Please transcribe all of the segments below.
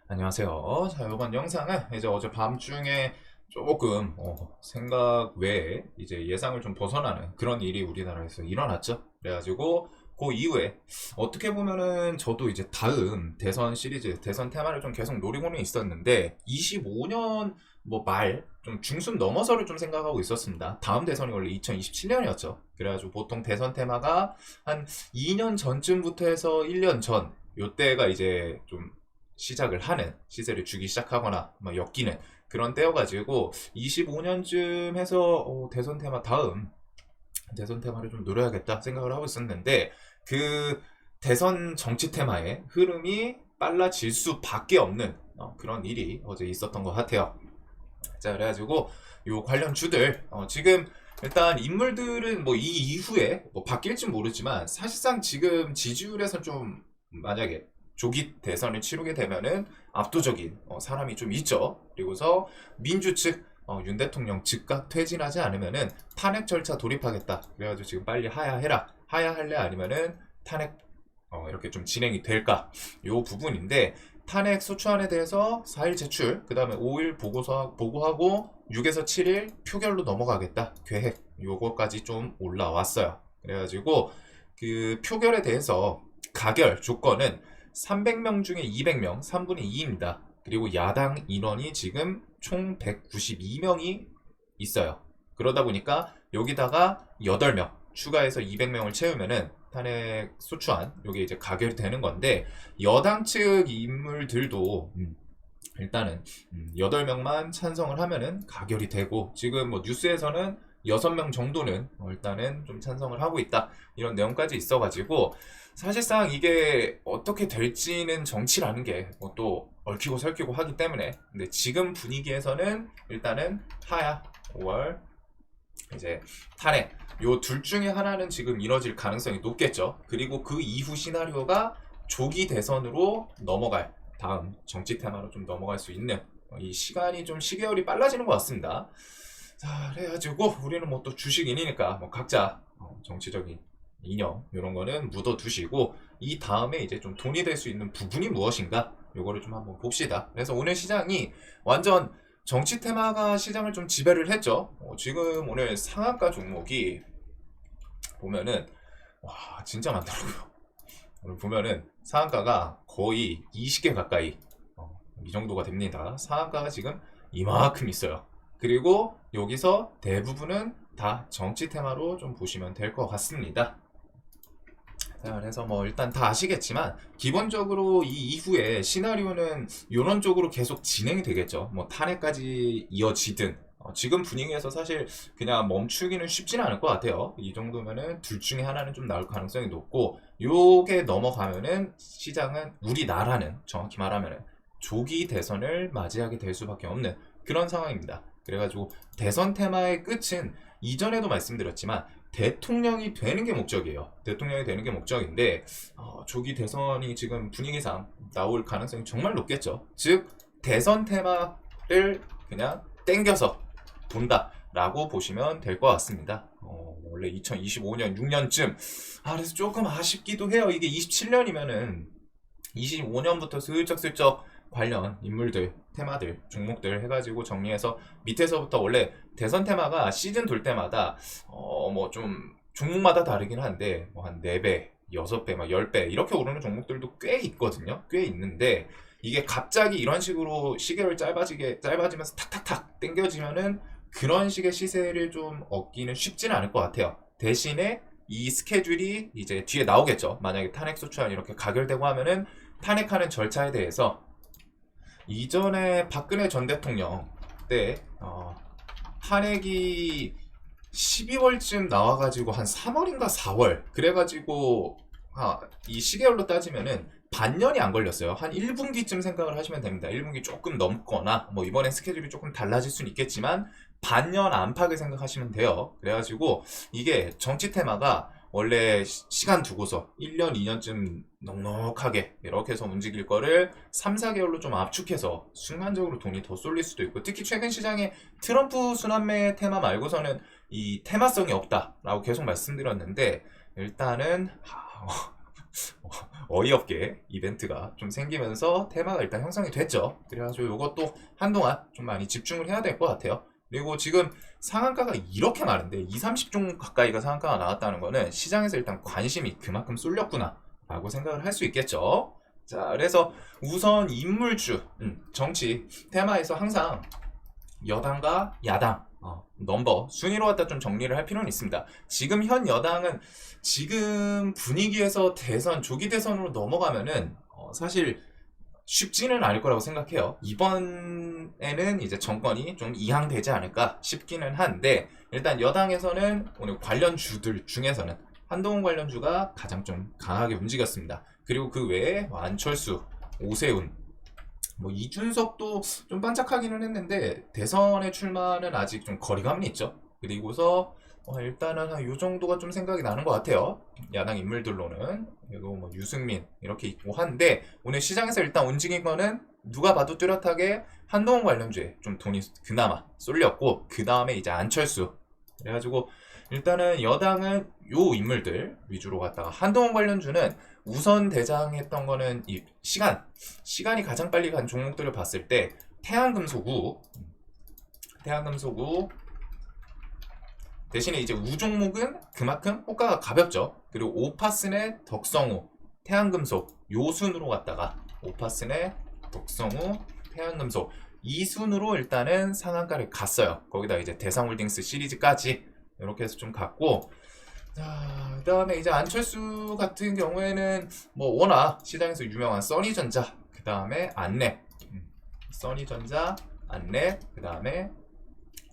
안녕하세요. 자, 이번 영상은 이제 어제 밤중에 조금 생각 외에 이제 예상을 좀 벗어나는 그런 일이 우리나라에서 일어났죠. 그래가지고 그 이후에 어떻게 보면은 저도 이제 다음 대선 시리즈, 대선 테마를 좀 계속 노리고는 있었는데 25년 뭐 말, 좀 중순 넘어서를 좀 생각하고 있었습니다. 다음 대선이 원래 2027년이었죠. 그래가지고 보통 대선 테마가 한 2년 전쯤부터 해서 1년 전 요때가 이제 좀 시작을 하는 시세를 주기 시작하거나 막 엮이는 그런 때여가지고 25년쯤 해서 대선 테마 다음 대선 테마를 좀 노려야겠다 생각을 하고 있었는데 그 대선 정치 테마의 흐름이 빨라질 수밖에 없는 그런 일이 어제 있었던 것 같아요. 자, 그래가지고 요 관련 주들 지금 일단 인물들은 뭐 이 이후에 뭐 바뀔지 모르지만 사실상 지금 지지율에서 좀 만약에 조기 대선을 치르게 되면은 압도적인 사람이 좀 있죠. 그리고서 민주 측 윤 대통령 즉각 퇴진하지 않으면은 탄핵 절차 돌입하겠다. 그래가지고 지금 빨리 하야해라. 하야할래 아니면은 탄핵 이렇게 좀 진행이 될까? 요 부분인데 탄핵 소추안에 대해서 4일 제출, 그 다음에 5일 보고하고 6에서 7일 표결로 넘어가겠다. 계획, 요거까지 좀 올라왔어요. 그래가지고 그 표결에 대해서 가결 조건은 300명 중에 200명, 3분의 2입니다. 그리고 야당 인원이 지금 총 192명이 있어요. 그러다 보니까 여기다가 8명 추가해서 200명을 채우면은 탄핵 소추안 요게 이제 가결이 되는 건데 여당 측 인물들도 일단은 8명만 찬성을 하면은 가결이 되고 지금 뭐 뉴스에서는 6명 정도는 일단은 좀 찬성을 하고 있다 이런 내용까지 있어가지고 사실상 이게 어떻게 될지는 정치라는 게 뭐 또 얽히고 설키고 하기 때문에 근데 지금 분위기에서는 일단은 하야 5월 이제 탄핵 요 둘 중에 하나는 지금 이뤄질 가능성이 높겠죠. 그리고 그 이후 시나리오가 조기 대선으로 넘어갈 다음 정치 테마로 좀 넘어갈 수 있는 이 시간이 좀 시계열이 빨라지는 것 같습니다. 자, 그래가지고 우리는 뭐 또 주식인이니까 뭐 각자 정치적인 이념 이런 거는 묻어두시고 이 다음에 이제 좀 돈이 될 수 있는 부분이 무엇인가 요거를 좀 한번 봅시다. 그래서 오늘 시장이 완전 정치 테마가 시장을 좀 지배를 했죠. 지금 오늘 상한가 종목이 보면은 와 진짜 많더라고요. 오늘 보면은 상한가가 거의 20개 가까이 이 정도가 됩니다. 상한가가 지금 이만큼 있어요. 그리고 여기서 대부분은 다 정치 테마로 좀 보시면 될 것 같습니다. 자, 그래서 뭐 일단 다 아시겠지만 기본적으로 이 이후에 시나리오는 이런 쪽으로 계속 진행이 되겠죠. 뭐 탄핵까지 이어지든 지금 분위기에서 사실 그냥 멈추기는 쉽지는 않을 것 같아요. 이 정도면은 둘 중에 하나는 좀 나올 가능성이 높고 요게 넘어가면은 시장은 우리나라는 정확히 말하면은 조기 대선을 맞이하게 될 수밖에 없는 그런 상황입니다. 그래가지고 대선 테마의 끝은 이전에도 말씀드렸지만 대통령이 되는 게 목적이에요. 대통령이 되는 게 목적인데 조기 대선이 지금 분위기상 나올 가능성이 정말 높겠죠. 즉 대선 테마를 그냥 땡겨서 본다라고 보시면 될 것 같습니다. 원래 2025년 6년쯤 그래서 조금 아쉽기도 해요. 이게 27년이면은 25년부터 슬쩍슬쩍 관련 인물들, 테마들, 종목들 해가지고 정리해서 밑에서부터 원래 대선 테마가 시즌 돌 때마다 뭐 좀 종목마다 다르긴 한데 뭐 한 4배, 6배, 막 10배 이렇게 오르는 종목들도 꽤 있거든요. 꽤 있는데 이게 갑자기 이런 식으로 시계를 짧아지면서 탁탁탁 땡겨지면은 그런 식의 시세를 좀 얻기는 쉽지는 않을 것 같아요. 대신에 이 스케줄이 이제 뒤에 나오겠죠. 만약에 탄핵 소추안 이렇게 가결되고 하면은 탄핵하는 절차에 대해서 이전에 박근혜 전 대통령 때 탄핵이 12월쯤 나와가지고 한 3월인가 4월 그래가지고 이 시계열로 따지면은 반년이 안 걸렸어요. 한 1분기쯤 생각을 하시면 됩니다. 1분기 조금 넘거나 뭐 이번엔 스케줄이 조금 달라질 수는 있겠지만 반년 안팎을 생각하시면 돼요. 그래가지고 이게 정치 테마가 원래 시간 두고서 1년, 2년쯤 넉넉하게 이렇게 해서 움직일 거를 3, 4개월로 좀 압축해서 순간적으로 돈이 더 쏠릴 수도 있고 특히 최근 시장에 트럼프 순환매 테마 말고서는 이 테마성이 없다라고 계속 말씀드렸는데 일단은 어이없게 이벤트가 좀 생기면서 테마가 일단 형성이 됐죠. 그래가지고 이것도 한동안 좀 많이 집중을 해야 될 것 같아요. 그리고 지금 상한가가 이렇게 많은데 2, 30종 가까이가 상한가가 나왔다는 거는 시장에서 일단 관심이 그만큼 쏠렸구나 라고 생각을 할 수 있겠죠. 자, 그래서 우선 인물주, 정치 테마에서 항상 여당과 야당 넘버 순위로 갖다 좀 정리를 할 필요는 있습니다. 지금 현 여당은 지금 분위기에서 대선 조기 대선으로 넘어가면은 사실 쉽지는 않을 거라고 생각해요. 이번에는 이제 정권이 좀 이양되지 않을까 싶기는 한데, 일단 여당에서는 오늘 관련주들 중에서는 한동훈 관련주가 가장 좀 강하게 움직였습니다. 그리고 그 외에 안철수, 오세훈, 뭐 이준석도 좀 반짝하기는 했는데 대선에 출마는 아직 좀 거리감이 있죠. 그리고서 일단은 한 요 정도가 좀 생각이 나는 것 같아요. 야당 인물들로는. 그리고 뭐 유승민 이렇게 있고 한데, 오늘 시장에서 일단 움직인 거는 누가 봐도 뚜렷하게 한동훈 관련주에 좀 돈이 그나마 쏠렸고, 그 다음에 이제 안철수. 그래가지고 일단은 여당은 요 인물들 위주로 갔다가, 한동훈 관련주는 우선 대장했던 거는 이 시간이 가장 빨리 간 종목들을 봤을 때 태양금속우 대신에 이제 우종목은 그만큼 호가가 가볍죠. 그리고 오파스네, 덕성우, 태양금속 요 순으로 갔다가 오파스네, 덕성우, 태양금속 이 순으로 일단은 상한가를 갔어요. 거기다 이제 대상홀딩스 시리즈까지 이렇게 해서 좀 갔고, 자, 그 다음에 이제 안철수 같은 경우에는 뭐 워낙 시장에서 유명한 써니전자, 그 다음에 안랩, 써니전자, 안랩, 그 다음에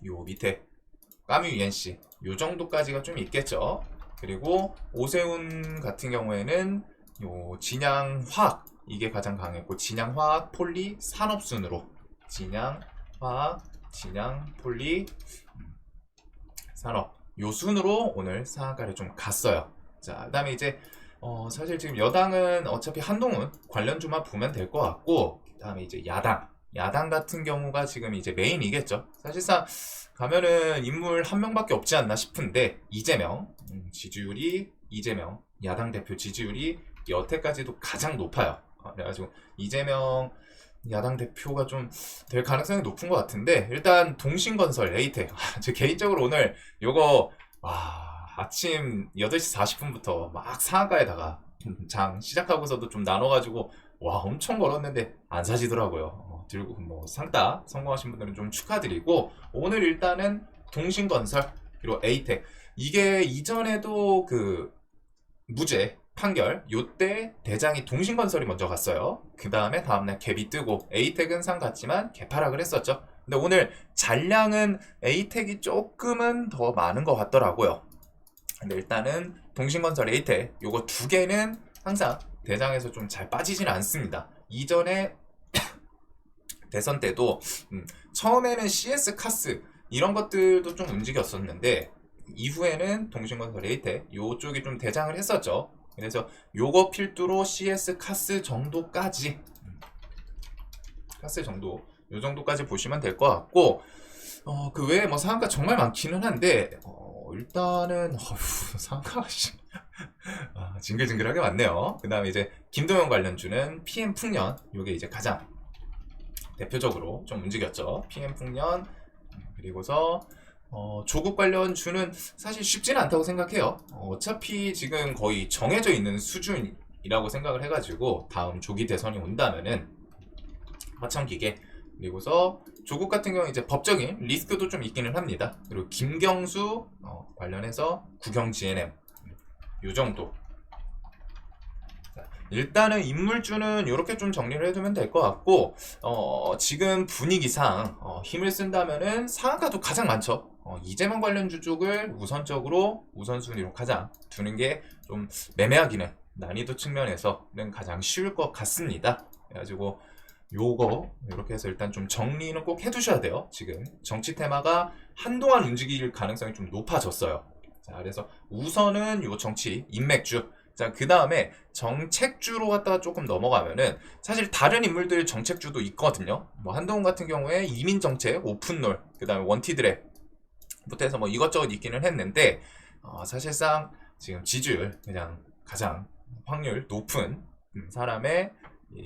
요 밑에 까뮤 ENC 요 정도까지가 좀 있겠죠. 그리고 오세훈 같은 경우에는 요 진양화학 이게 가장 강했고, 진양화학, 폴리, 산업순으로 진양화학, 진양폴리, 산업 요 순으로 오늘 상한가를 좀 갔어요. 자, 그 다음에 이제 사실 지금 여당은 어차피 한동훈 관련주만 보면 될 것 같고, 그 다음에 이제 야당 같은 경우가 지금 이제 메인이겠죠. 사실상 가면은 인물 한 명밖에 없지 않나 싶은데, 이재명 지지율이, 이재명 야당 대표 지지율이 여태까지도 가장 높아요. 그래가지고 이재명 야당 대표가 좀 될 가능성이 높은 것 같은데, 일단 동신건설, 에이텍 제 개인적으로 오늘 요거 아침 8시 40분부터 막 상한가에다가 장 시작하고서도 좀 나눠가지고 엄청 걸었는데 안 사시더라고요. 들고 뭐 상따 성공하신 분들은 좀 축하드리고, 오늘 일단은 동신건설 그리고 에이텍 이게 이전에도 그 무죄 판결 요때 대장이 동신건설이 먼저 갔어요. 그 다음에 다음날 갭이 뜨고 에이텍은 상 갔지만 개파락을 했었죠. 근데 오늘 잔량은 에이텍이 조금은 더 많은 것 같더라고요. 근데 일단은 동신건설, 에이텍 요거 두 개는 항상 대장에서 좀 잘 빠지진 않습니다. 이전에 대선 때도 처음에는 CS 카스 이런 것들도 좀 움직였었는데, 이후에는 동신건설, 에이텍 요쪽이 좀 대장을 했었죠. 그래서 요거 필두로 CS 카스 정도까지 요 정도까지 보시면 될 것 같고, 그 외에 뭐 상한가 정말 많기는 한데 일단은 상한가 징글징글하게 많네요. 그 다음에 이제 김동연 관련주는 PM 풍년 요게 이제 가장 대표적으로 좀 움직였죠. PM 풍년. 그리고서 조국 관련주는 사실 쉽지는 않다고 생각해요. 어차피 지금 거의 정해져 있는 수준이라고 생각을 해가지고, 다음 조기 대선이 온다면은 화천기계, 그리고서 조국 같은 경우 이제 법적인 리스크도 좀 있기는 합니다. 그리고 김경수 관련해서 국영 GNM 요 정도. 일단은 인물주는 이렇게 좀 정리를 해두면 될 것 같고, 지금 분위기상 힘을 쓴다면은 상한가도 가장 많죠. 이재명 관련주 쪽을 우선순위로 가장 두는 게 좀 매매하기는 난이도 측면에서는 가장 쉬울 것 같습니다. 그래가지고 요거 이렇게 해서 일단 좀 정리는 꼭 해두셔야 돼요. 지금 정치 테마가 한동안 움직일 가능성이 좀 높아졌어요. 자, 그래서 우선은 요 정치 인맥주, 자, 그 다음에 정책주로 갖다가 조금 넘어가면은 사실 다른 인물들 정책주도 있거든요. 뭐 한동훈 같은 경우에 이민정책, 오픈롤, 그 다음에 원티드랩 부터 해서 뭐 이것저것 있기는 했는데, 사실상 지금 지지율 그냥 가장 확률 높은 사람의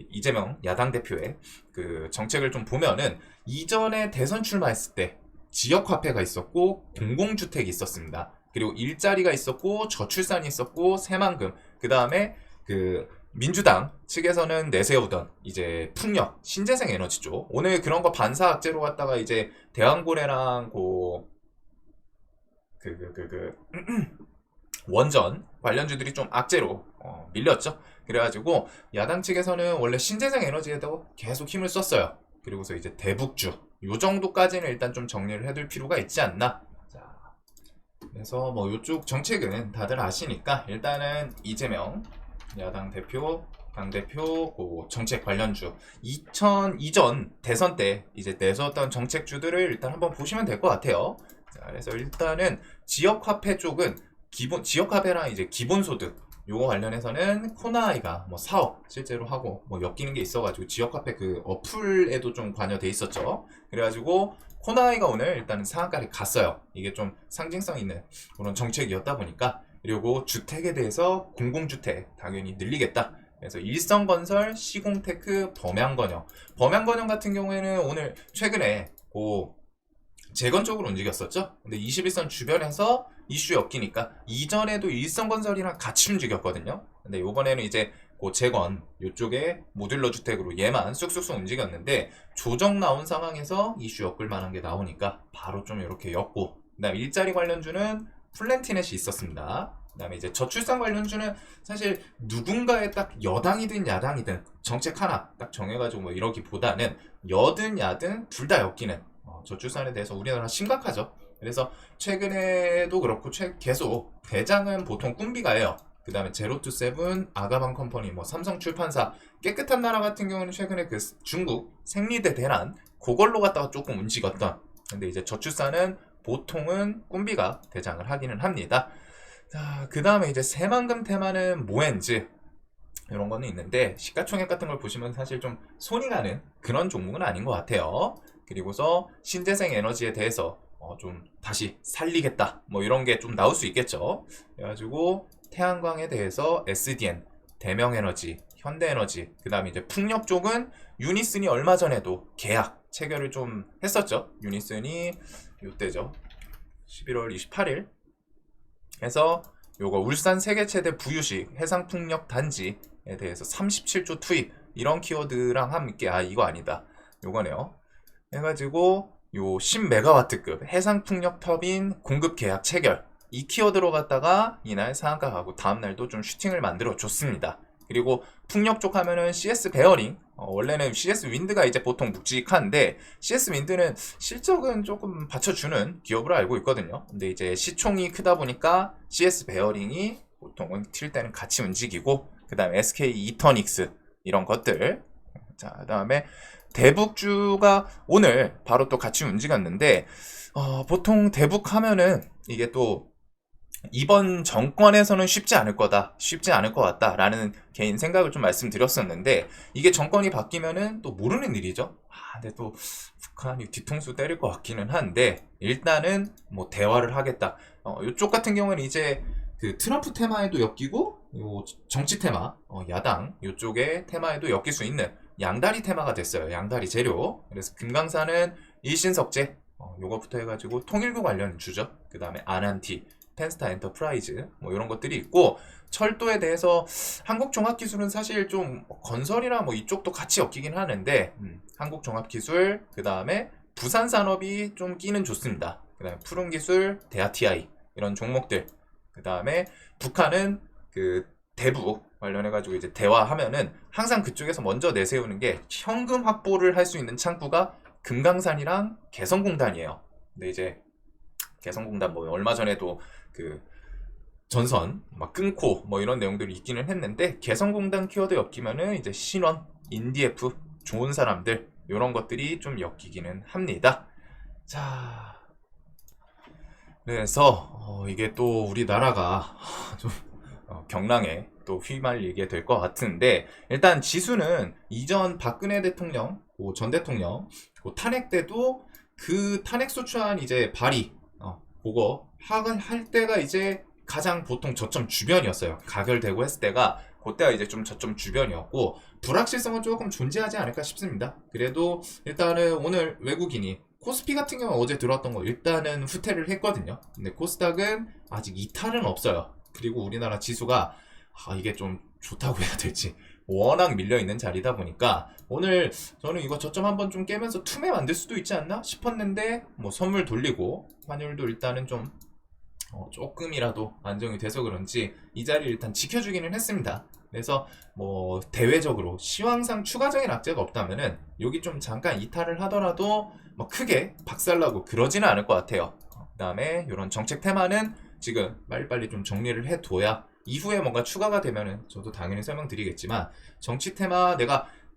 이재명 야당 대표의 그 정책을 좀 보면은 이전에 대선 출마했을 때 지역화폐가 있었고 공공주택이 있었습니다. 그리고 일자리가 있었고 저출산이 있었고 새만금, 그 다음에 그 민주당 측에서는 내세우던 이제 풍력, 신재생 에너지 쪽, 오늘 그런 거 반사 악재로 갖다가 이제 대왕고래랑 원전 관련주들이 좀 악재로 밀렸죠. 그래가지고 야당 측에서는 원래 신재생 에너지에도 계속 힘을 썼어요. 그리고서 이제 대북주 요 정도까지는 일단 좀 정리를 해둘 필요가 있지 않나. 자, 그래서 뭐 요쪽 정책은 다들 아시니까 일단은 이재명 야당 대표, 당대표, 정책 관련주 이전 대선 때 이제 내세웠던 정책주들을 일단 한번 보시면 될 것 같아요. 자, 그래서 일단은 지역화폐 쪽은 지역화폐랑 이제 기본소득 요거 관련해서는 코나아이가 뭐 사업 실제로 하고 뭐 엮이는 게 있어가지고 지역화폐 그 어플에도 좀 관여돼 있었죠. 그래가지고 코나아이가 오늘 일단은 상한가를 갔어요. 이게 좀 상징성 있는 그런 정책이었다 보니까. 그리고 주택에 대해서 공공주택 당연히 늘리겠다. 그래서 일성건설, 시공테크, 범양건영 같은 경우에는 오늘 최근에 재건 쪽으로 움직였었죠. 근데 21선 주변에서 이슈 엮이니까 이전에도 일성건설이랑 같이 움직였거든요. 근데 이번에는 이제 재건 이쪽에 모듈러 주택으로 얘만 쑥쑥쑥 움직였는데 조정 나온 상황에서 이슈 엮을 만한 게 나오니까 바로 좀 이렇게 엮고, 그다음 일자리 관련주는 플랜티넷이 있었습니다. 그 다음에 이제 저출산 관련주는 사실 누군가의 딱 여당이든 야당이든 정책 하나 딱 정해가지고 뭐 이러기보다는 여든 야든 둘 다 엮이는 저출산에 대해서 우리나라 심각하죠. 그래서 최근에도 그렇고 계속 대장은 보통 꿈비가예요. 그 다음에 제로투세븐, 아가방 컴퍼니, 뭐 삼성출판사, 깨끗한 나라 같은 경우는 최근에 그 중국 생리대 대란 그걸로 갖다가 조금 움직였던. 근데 이제 저출산은 보통은 꿈비가 대장을 하기는 합니다. 자, 그 다음에 이제 새만금 테마는 모엔즈 이런 거는 있는데 시가총액 같은 걸 보시면 사실 좀 손이 가는 그런 종목은 아닌 것 같아요. 그리고서 신재생 에너지에 대해서 좀 다시 살리겠다 뭐 이런 게 좀 나올 수 있겠죠. 그래가지고 태양광에 대해서 SDN, 대명에너지, 현대에너지, 그 다음에 이제 풍력 쪽은 유니슨이 얼마 전에도 계약 체결을 좀 했었죠. 유니슨이 요때죠. 11월 28일 해서 요거 울산 세계 최대 부유식 해상풍력 단지에 대해서 37조 투입 이런 키워드랑 함께 이거 아니다 요거네요. 해가지고 요 10메가와트급 해상풍력 터빈 공급 계약 체결 이 키워드로 갖다가 이날 상한가 가고 다음날도 좀 슈팅을 만들어 줬습니다. 그리고 풍력 쪽 하면은 CS 베어링 원래는 CS 윈드가 이제 보통 묵직한데 CS 윈드는 실적은 조금 받쳐주는 기업으로 알고 있거든요. 근데 이제 시총이 크다 보니까 CS 베어링이 보통은 튈 때는 같이 움직이고, 그 다음에 SK 이터닉스 이런 것들. 자, 그 다음에 대북주가 오늘 바로 또 같이 움직였는데 보통 대북 하면은 이게 또 이번 정권에서는 쉽지 않을 것 같다라는 개인 생각을 좀 말씀드렸었는데 이게 정권이 바뀌면은 또 모르는 일이죠. 근데 또 북한이 뒤통수 때릴 것 같기는 한데 일단은 뭐 대화를 하겠다. 이쪽 같은 경우는 이제 그 트럼프 테마에도 엮이고 요 정치 테마, 야당 이쪽의 테마에도 엮일 수 있는 양다리 테마가 됐어요. 양다리 재료. 그래서 금강산은 일신석재 요거부터 해가지고 통일교 관련 주죠. 그 다음에 아난티, 펜스타 엔터프라이즈 뭐 이런 것들이 있고, 철도에 대해서 한국종합기술은 사실 좀 건설이랑 뭐 이쪽도 같이 엮이긴 하는데 한국종합기술, 그 다음에 부산산업이 좀 끼는 좋습니다. 그 다음에 푸른기술, 대하TI 이런 종목들. 그 다음에 북한은 그 대북 관련해가지고 이제 대화하면은 항상 그쪽에서 먼저 내세우는 게 현금 확보를 할 수 있는 창구가 금강산이랑 개성공단이에요. 근데 이제 개성공단 뭐 얼마 전에도 그 전선 막 끊고 뭐 이런 내용들이 있기는 했는데 개성공단 키워드 엮이면은 이제 신원, 인디에프 좋은 사람들 이런 것들이 좀 엮이기는 합니다. 자, 그래서 이게 또 우리나라가 좀 경랑에 또 휘말리게 될 것 같은데, 일단 지수는 이전 박근혜 대통령, 전 대통령 탄핵 때도 그 탄핵 소추안 이제 발의 그거 할 때가 이제 가장 보통 저점 주변이었어요. 가결되고 했을 때가 그때가 이제 좀 저점 주변이었고 불확실성은 조금 존재하지 않을까 싶습니다. 그래도 일단은 오늘 외국인이 코스피 같은 경우는 어제 들어왔던 거 일단은 후퇴를 했거든요. 근데 코스닥은 아직 이탈은 없어요. 그리고 우리나라 지수가 이게 좀 좋다고 해야 될지 워낙 밀려있는 자리다 보니까 오늘 저는 이거 저점 한번 좀 깨면서 틈에 만들 수도 있지 않나 싶었는데 뭐 선물 돌리고 환율도 일단은 좀 조금이라도 안정이 돼서 그런지 이 자리를 일단 지켜주기는 했습니다. 그래서 뭐 대외적으로 시황상 추가적인 악재가 없다면은 여기 좀 잠깐 이탈을 하더라도 뭐 크게 박살나고 그러지는 않을 것 같아요. 그 다음에 이런 정책 테마는 지금 빨리빨리 좀 정리를 해둬야 이후에 뭔가 추가가 되면은 저도 당연히 설명드리겠지만 정치 테마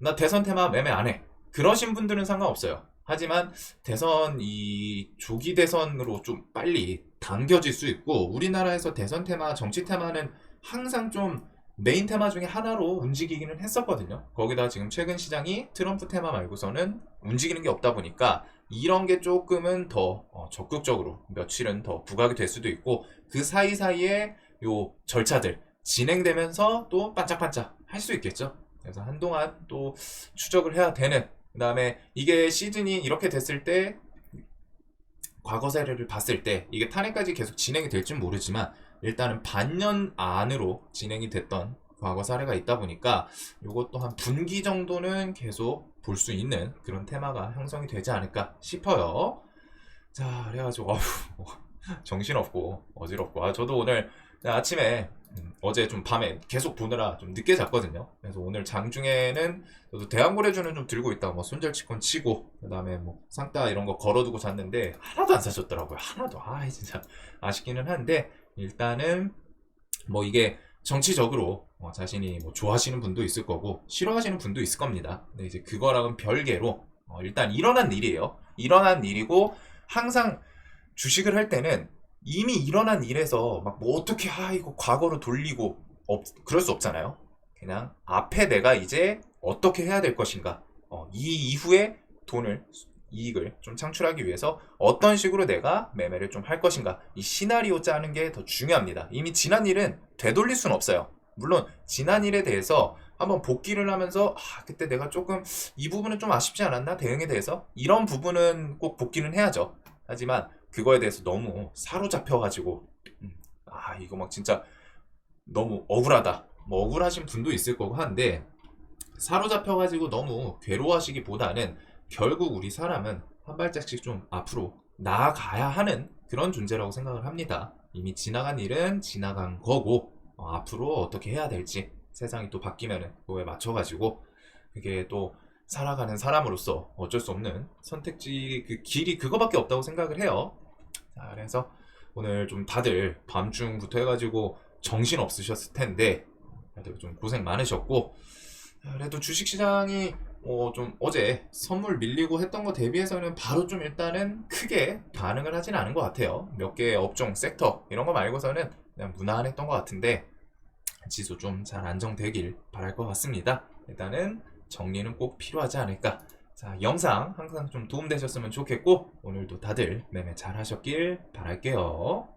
나 대선 테마 매매 안 해. 그러신 분들은 상관없어요. 하지만 대선 이 조기 대선으로 좀 빨리 당겨질 수 있고 우리나라에서 대선 테마, 정치 테마는 항상 좀 메인 테마 중에 하나로 움직이기는 했었거든요. 거기다 지금 최근 시장이 트럼프 테마 말고서는 움직이는 게 없다 보니까 이런 게 조금은 더 적극적으로 며칠은 더 부각이 될 수도 있고 그 사이사이에 요 절차들 진행되면서 또 반짝반짝 할 수 있겠죠. 그래서 한동안 또 추적을 해야 되는 그 다음에 이게 시즌이 이렇게 됐을 때 과거 사례를 봤을 때 이게 탄핵까지 계속 진행이 될지는 모르지만 일단은 반년 안으로 진행이 됐던 과거 사례가 있다 보니까 이것도 한 분기 정도는 계속 볼 수 있는 그런 테마가 형성이 되지 않을까 싶어요. 자, 그래가지고 정신없고 어지럽고 저도 오늘 아침에 어제 좀 밤에 계속 보느라 좀 늦게 잤거든요. 그래서 오늘 장중에는 저도 대왕거래주는 좀 들고 있다가 뭐 손절치권 치고 그 다음에 뭐 상따 이런 거 걸어두고 잤는데 하나도 안 사줬더라고요. 하나도. 진짜 아쉽기는 한데 일단은 뭐 이게 정치적으로 자신이 뭐 좋아하시는 분도 있을 거고 싫어하시는 분도 있을 겁니다. 근데 이제 그거랑은 별개로 일단 일어난 일이에요. 일어난 일이고 항상 주식을 할 때는 이미 일어난 일에서 막 뭐 어떻게 이거 과거로 돌리고 그럴 수 없잖아요. 그냥 앞에 내가 이제 어떻게 해야 될 것인가 이 이후에 이익을 좀 창출하기 위해서 어떤 식으로 내가 매매를 좀 할 것인가 이 시나리오 짜는 게 더 중요합니다. 이미 지난 일은 되돌릴 수는 없어요. 물론 지난 일에 대해서 한번 복기를 하면서 그때 내가 조금 이 부분은 좀 아쉽지 않았나 대응에 대해서 이런 부분은 꼭 복기는 해야죠. 하지만 그거에 대해서 너무 사로잡혀가지고 이거 막 진짜 너무 억울하다 뭐 억울하신 분도 있을 거고 한데 사로잡혀가지고 너무 괴로워하시기보다는 결국 우리 사람은 한 발짝씩 좀 앞으로 나아가야 하는 그런 존재라고 생각을 합니다. 이미 지나간 일은 지나간 거고 앞으로 어떻게 해야 될지 세상이 또 바뀌면은 그거에 맞춰가지고 그게 또 살아가는 사람으로서 어쩔 수 없는 선택지 그 길이 그거밖에 없다고 생각을 해요. 자, 그래서 오늘 좀 다들 밤중부터 해가지고 정신 없으셨을 텐데 다들 좀 고생 많으셨고 그래도 주식시장이 좀 어제 선물 밀리고 했던 거 대비해서는 바로 좀 일단은 크게 반응을 하진 않은 것 같아요. 몇 개의 업종, 섹터 이런 거 말고서는 그냥 무난했던 것 같은데 지수 좀 잘 안정되길 바랄 것 같습니다. 일단은 정리는 꼭 필요하지 않을까. 자, 영상 항상 좀 도움되셨으면 좋겠고 오늘도 다들 매매 잘 하셨길 바랄게요.